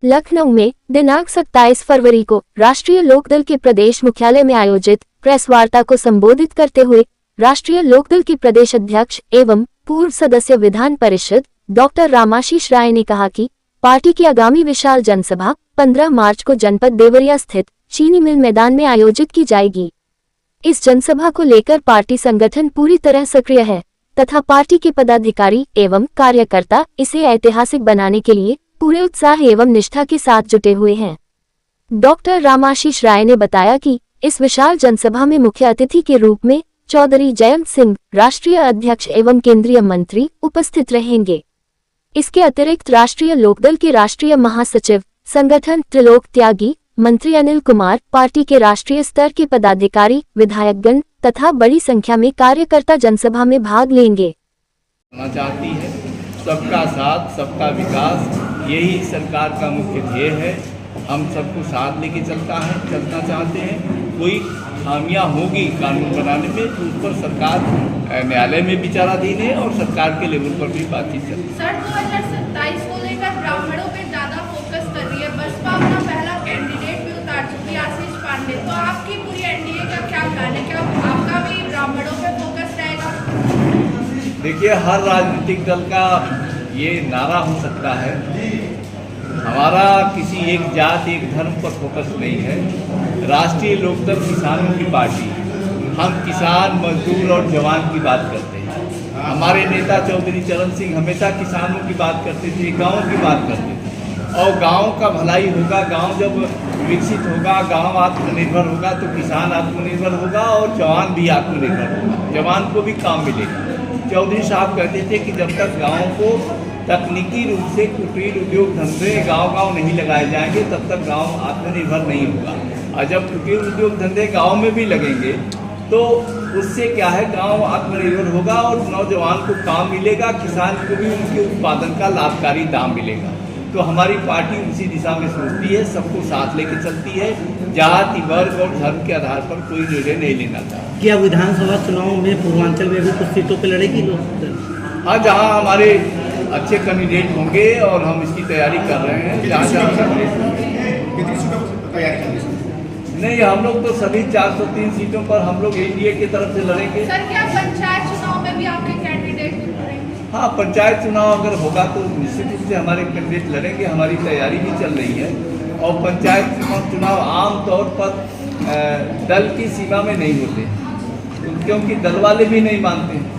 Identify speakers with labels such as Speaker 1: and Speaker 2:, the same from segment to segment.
Speaker 1: लखनऊ में दिनांक 27 फरवरी को राष्ट्रीय लोकदल के प्रदेश मुख्यालय में आयोजित प्रेस वार्ता को संबोधित करते हुए राष्ट्रीय लोकदल के प्रदेश अध्यक्ष एवं पूर्व सदस्य विधान परिषद डॉक्टर रामाशीष राय ने कहा कि पार्टी की आगामी विशाल जनसभा 15 मार्च को जनपद देवरिया स्थित चीनी मिल मैदान में आयोजित की जाएगी। इस जनसभा को लेकर पार्टी संगठन पूरी तरह सक्रिय है तथा पार्टी के पदाधिकारी एवं कार्यकर्ता इसे ऐतिहासिक बनाने के लिए पूरे उत्साह एवं निष्ठा के साथ जुटे हुए हैं। डॉक्टर रामाशीष राय ने बताया कि इस विशाल जनसभा में मुख्य अतिथि के रूप में चौधरी जयंत सिंह राष्ट्रीय अध्यक्ष एवं केंद्रीय मंत्री उपस्थित रहेंगे। इसके अतिरिक्त राष्ट्रीय लोकदल के राष्ट्रीय महासचिव संगठन त्रिलोक त्यागी, मंत्री अनिल कुमार, पार्टी के राष्ट्रीय स्तर के पदाधिकारी, विधायकगण तथा बड़ी संख्या में कार्यकर्ता जनसभा में भाग लेंगे।
Speaker 2: चाहती है सबका साथ सबका विकास, यही सरकार का मुख्य ध्येय है। हम सबको साथ लेके चलना चाहते हैं। कोई खामियां होगी कानून बनाने में तो उस पर सरकार न्यायालय में विचाराधीन है और सरकार के लेवल पर भी बातचीत चल रही है।
Speaker 3: सर 2027 को लेकर ब्राह्मणों पे ज्यादा फोकस कर रही है। बसपा अपना पहला कैंडिडेट भी उतार चुकी है, आशीष पांडे। तो आपकी पूरी एनडीए का क्या प्लान है? क्या आपका भी ब्राह्मणों पे फोकस रहेगा?
Speaker 2: देखिए, हर राजनीतिक दल का ये नारा हो सकता है। हमारा किसी एक जात एक धर्म पर फोकस नहीं है। राष्ट्रीय लोकदल किसानों की पार्टी, हम किसान मजदूर और जवान की बात करते हैं। हमारे नेता चौधरी चरण सिंह हमेशा किसानों की बात करते थे, गाँव की बात करते थे और गाँव का भलाई होगा। गाँव जब विकसित होगा, गाँव आत्मनिर्भर होगा तो किसान आत्मनिर्भर होगा और जवान भी आत्मनिर्भर होगा, जवान को भी काम मिलेगा। चौधरी साहब कहते थे कि जब तक गाँव को तकनीकी रूप से कुटीर उद्योग धंधे गांव-गांव नहीं लगाए जाएंगे तब तक गांव आत्मनिर्भर नहीं होगा। और जब कुटीर उद्योग धंधे गांव में भी लगेंगे तो उससे क्या है, गांव आत्मनिर्भर होगा और नौजवान को काम मिलेगा, किसान को भी उनके उत्पादन का लाभकारी दाम मिलेगा। तो हमारी पार्टी उसी दिशा में सोचती है, सबको साथ लेके चलती है। जाति वर्ग और धर्म के आधार पर कोई निर्णय नहीं लेना चाहती।
Speaker 4: क्या विधानसभा चुनाव में पूर्वांचल में भी कुछ सीटों पर लड़ेगी लोकदल?
Speaker 2: हाँ, जहाँ हमारे अच्छे कैंडिडेट होंगे और हम इसकी तैयारी कर रहे हैं। जहाँ नहीं, हम लोग तो सभी 403 सीटों पर हम लोग एनडीए की तरफ से लड़ेंगे।
Speaker 3: सर, क्या पंचायत चुनाव में भी आपके कैंडिडेट लड़ेंगे?
Speaker 2: हाँ, पंचायत चुनाव अगर होगा तो निश्चित रूप से हमारे कैंडिडेट लड़ेंगे। हमारी तैयारी भी चल रही है और पंचायत चुनाव आमतौर पर दल की सीमा में नहीं होते क्योंकि दल वाले भी नहीं मानते हैं।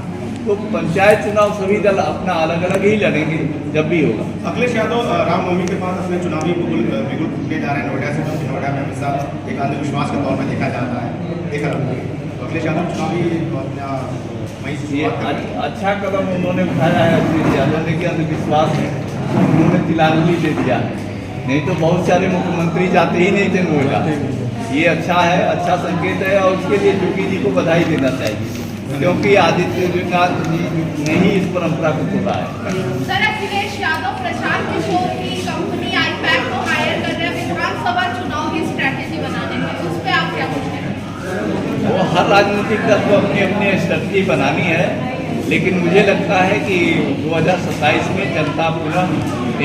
Speaker 2: तो पंचायत चुनाव सभी दल अपना अलग अलग ही लड़ेंगे जब भी होगा।
Speaker 5: अखिलेश यादव रामनवमी के बाद अपने चुनावी बिगुल फूके जा रहे हैं नोएडा से, क्योंकि नोएडा में हमेशा एक अंधविश्वास के तौर पर देखा जाता है। तो अखिलेश यादव चुनावी
Speaker 2: अच्छा कदम उन्होंने उठाया है। अखिलेश यादव ने कि अंधविश्वास है, उन्होंने तिलांजलि दे दिया है। नहीं तो बहुत सारे मुख्यमंत्री जाते ही नहीं थे नोएडा। ये अच्छा है, अच्छा संकेत है और उसके लिए योगी जी को बधाई देना चाहिए क्योंकि आदित्यनाथ जी ने ही इस परंपरा को तोड़ा है।
Speaker 3: सर, अखिलेश यादव प्रशांत किशोर की कंपनी आईपैक को हायर कर रहे हैं विधानसभा चुनाव की स्ट्रैटेजी बनाने में, उस पर आप क्या बोलते हैं?
Speaker 2: वो हर राजनीतिक दल को अपनी अपनी स्ट्रैटेजी बनानी है, लेकिन मुझे लगता है कि 2027 में जनता पुनः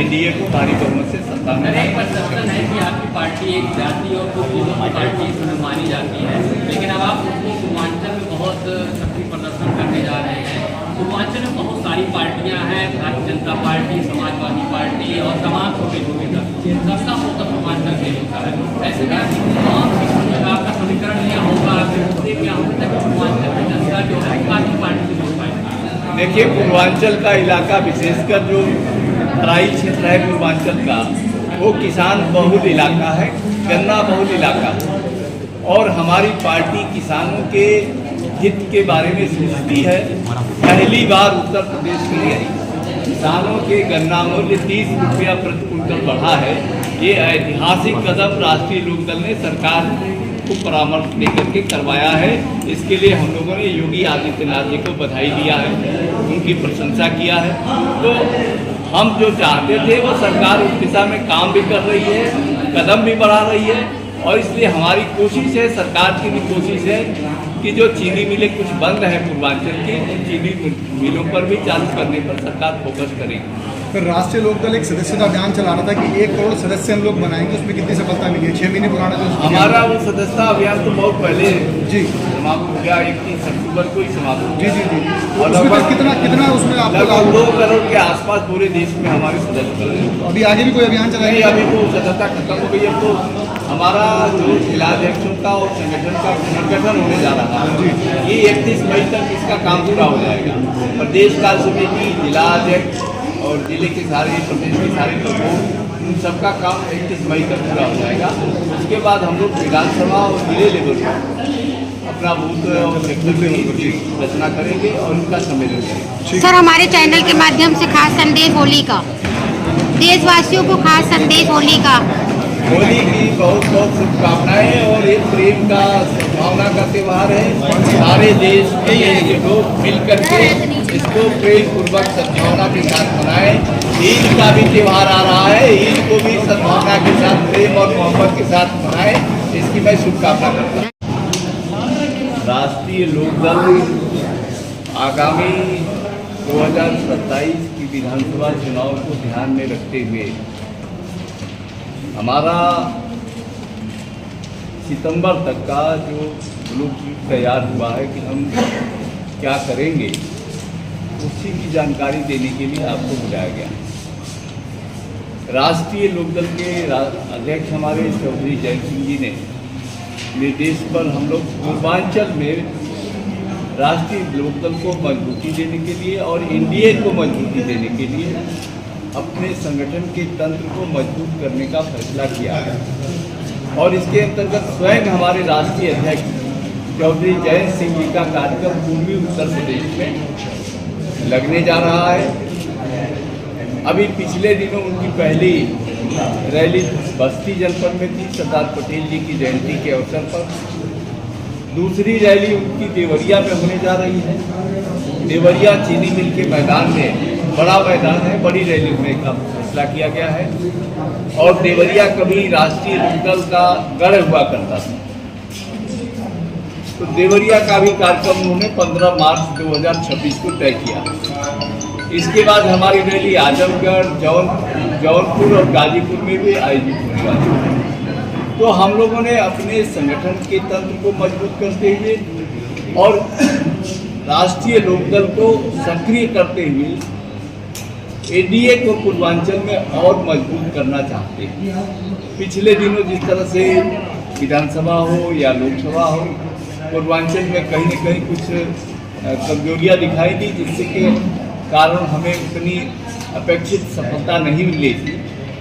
Speaker 2: एनडीए को भारी बहुमत से सत्ता में
Speaker 6: नहीं। परसेप्शन है कि आपकी पार्टी एक जाति और कुछ चीज़ों की पार्टी मानी जाती है, लेकिन अब आप पूर्वांचल में बहुत शक्ति प्रदर्शन करने जा रहे हैं। पूर्वांचल में बहुत सारी पार्टियां हैं, भारतीय जनता पार्टी, समाजवादी पार्टी और तमाम छोटे छोटे दल। सबका फोकस पूर्वांचल से होता है। ऐसे में तमाम प्रकार का समीकरण लिया होगा, फिर क्या होता है पूर्वांचल में जनता जो है काफी पार्टी से जुड़ पाएगी।
Speaker 2: देखिए, पूर्वांचल का इलाका विशेषकर जो तराई क्षेत्र है पूर्वांचल का, वो किसान बहुल इलाका है, गन्ना बहुल इलाका है और हमारी पार्टी किसानों के हित के बारे में सोचती है। पहली बार उत्तर प्रदेश में किसानों के गन्ना मूल्य 30 रुपया प्रति क्विंटल बढ़ा है। ये ऐतिहासिक कदम राष्ट्रीय लोकदल ने सरकार को परामर्श लेकर के करवाया है। इसके लिए हम लोगों ने योगी आदित्यनाथ जी को बधाई दिया है, उनकी प्रशंसा किया है। तो हम जो चाहते थे वो सरकार उस दिशा में काम भी कर रही है, कदम भी बढ़ा रही है और इसलिए हमारी कोशिश है, सरकार की भी कोशिश है कि जो चीनी मिलें कुछ बंद है पूर्वांचल की, उन चीनी मिलों पर भी चालू करने पर सरकार फोकस करेगी।
Speaker 7: फिर राष्ट्रीय लोकदल एक सदस्यता अभियान चला रहा था कि 1 करोड़ सदस्य हम लोग बनाएंगे, उसमें कितनी सफलता मिली है? 6 महीने पुराना जो
Speaker 2: हमारा वो सदस्यता अभियान तो बहुत पहले
Speaker 7: जी
Speaker 2: समाप्त हो गया, 31 अक्टूबर को ही समाप्त हो
Speaker 7: जी
Speaker 2: गया।
Speaker 7: जी जी
Speaker 2: और
Speaker 7: उसमें
Speaker 2: लगभग
Speaker 7: कितना उसमें आपको
Speaker 2: लगभग
Speaker 7: लाभ
Speaker 2: 2 करोड़ के आसपास पूरे देश में हमारे सदस्य हैं।
Speaker 7: अभी आगे भी कोई अभियान
Speaker 2: नहीं,
Speaker 7: चलाएंगे?
Speaker 2: अभी तो सदस्यता खत्म हो गई। अब तो हमारा जो जिलाध्यक्षों का और संगठन का पुनर्गठन होने जा रहा है, ये 31 मई तक इसका काम पूरा हो जाएगा। प्रदेश कार्य समिति, जिलाध्यक्ष और जिले के सारे प्रदेश के सारे प्रमुख, उन सबका काम 31 मई तक पूरा हो जाएगा। उसके बाद हम लोग विधानसभा और जिले लेवल पर अपना बूथ और सेक्टर की रचना करेंगे और उनका सम्मेलन करेंगे।
Speaker 8: सर, हमारे चैनल के माध्यम से खास संदेश होली का, देशवासियों को खास संदेश होली का।
Speaker 2: होली की बहुत बहुत शुभकामनाएं और एक प्रेम का सद्भावना का त्यौहार है। सारे देश के लोग मिल करके इसको प्रेम पूर्वक सद्भावना के साथ मनाएं। ईद का भी त्यौहार आ रहा है, ईद को भी सद्भावना के साथ, प्रेम और मोहब्बत के साथ मनाएं, इसकी मैं शुभकामना करता हूँ। राष्ट्रीय लोकदल आगामी 2027 की विधानसभा चुनाव को ध्यान में रखते हुए हमारा सितंबर तक का जो ब्लूप्रिंट तैयार हुआ है कि हम क्या करेंगे, उसी की जानकारी देने के लिए आपको बुलाया गया। राष्ट्रीय लोकदल के अध्यक्ष हमारे चौधरी जयंत सिंह जी ने निर्देश पर हम लोग पूर्वांचल में राष्ट्रीय लोकदल को मजबूती देने के लिए और एनडीए को मजबूती देने के लिए अपने संगठन के तंत्र को मजबूत करने का फैसला किया है। और इसके अंतर्गत स्वयं हमारे राष्ट्रीय अध्यक्ष चौधरी जयंत सिंह जी का कार्यक्रम पूर्वी उत्तर प्रदेश में लगने जा रहा है। अभी पिछले दिनों उनकी पहली रैली बस्ती जनपद में थी, सरदार पटेल जी की जयंती के अवसर पर। दूसरी रैली उनकी देवरिया में होने जा रही है। देवरिया चीनी मिल के मैदान में, बड़ा मैदान है, बड़ी रैली होने का फैसला किया गया है। और देवरिया कभी राष्ट्रीय लोकदल का गढ़ हुआ करता था, तो देवरिया का भी कार्यक्रम उन्होंने 15 मार्च 2026 को तय किया। इसके बाद हमारी रैली आजमगढ़, जौनपुर और गाजीपुर में भी आयोजित होने वाली है। तो हम लोगों ने अपने संगठन के तंत्र को मजबूत करते हुए और राष्ट्रीय लोकदल को सक्रिय करते हुए एनडीए को पूर्वांचल में और मजबूत करना चाहते हैं। पिछले दिनों जिस तरह से विधानसभा हो या लोकसभा हो, पूर्वांचल में कहीं न कहीं कुछ कमजोरियां दिखाई दी, जिससे के कारण हमें उतनी अपेक्षित सफलता नहीं मिली थी।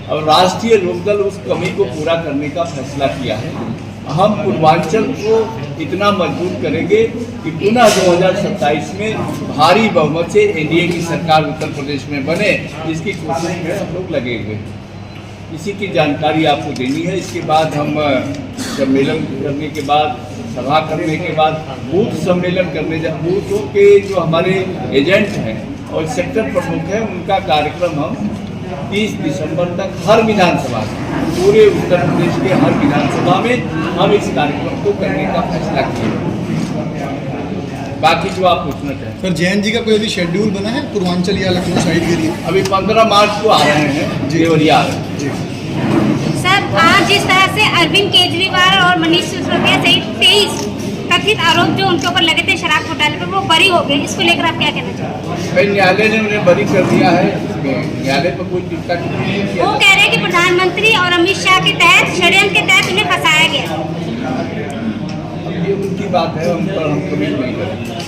Speaker 2: और राष्ट्रीय लोकदल उस कमी को पूरा करने का फैसला किया है। हम पूर्वांचल को इतना मजबूत करेंगे कि पुनः 2027 में भारी बहुमत से एनडीए की सरकार उत्तर प्रदेश में बने, इसकी कोशिश में हम लोग लगे हुए हैं। इसी की जानकारी आपको देनी है। इसके बाद हम सम्मेलन करने के बाद, सभा करने के बाद बूथ सम्मेलन करने बूथों के जो हमारे एजेंट हैं और सेक्टर प्रमुख हैं, उनका कार्यक्रम हम 30 दिसंबर तक हर विधानसभा में, पूरे उत्तर प्रदेश के हर विधानसभा में हम इस कार्यक्रम को करने का फैसला किया। बाकी जो आप पूछना चाहें।
Speaker 7: सर, जैन जी का कोई अभी शेड्यूल बना है पूर्वांचल या लखनऊ साइड के लिए?
Speaker 2: अभी 15 मार्च को आ रहे हैं, देवरिया आ रहे हैं।
Speaker 8: सर, आज जिस तरह से अरविंद केजरीवाल और मनीष सिसोदिया सहित 23 कथित आरोप जो उनके ऊपर लगे थे शराब घोटाले पर, वो बरी हो गए, इसको लेकर आप क्या कहना चाहते हैं?
Speaker 2: न्यायालय ने उन्हें बरी कर दिया है, न्यायालय पर कोई टिप्पणी नहीं किया।
Speaker 8: वो कह रहे हैं कि प्रधानमंत्री और अमित शाह के तहत, षड्यंत्र के तहत उन्हें फंसाया गया।
Speaker 2: ये उनकी बात है, उन पर हम कमेंट नहीं करेंगे।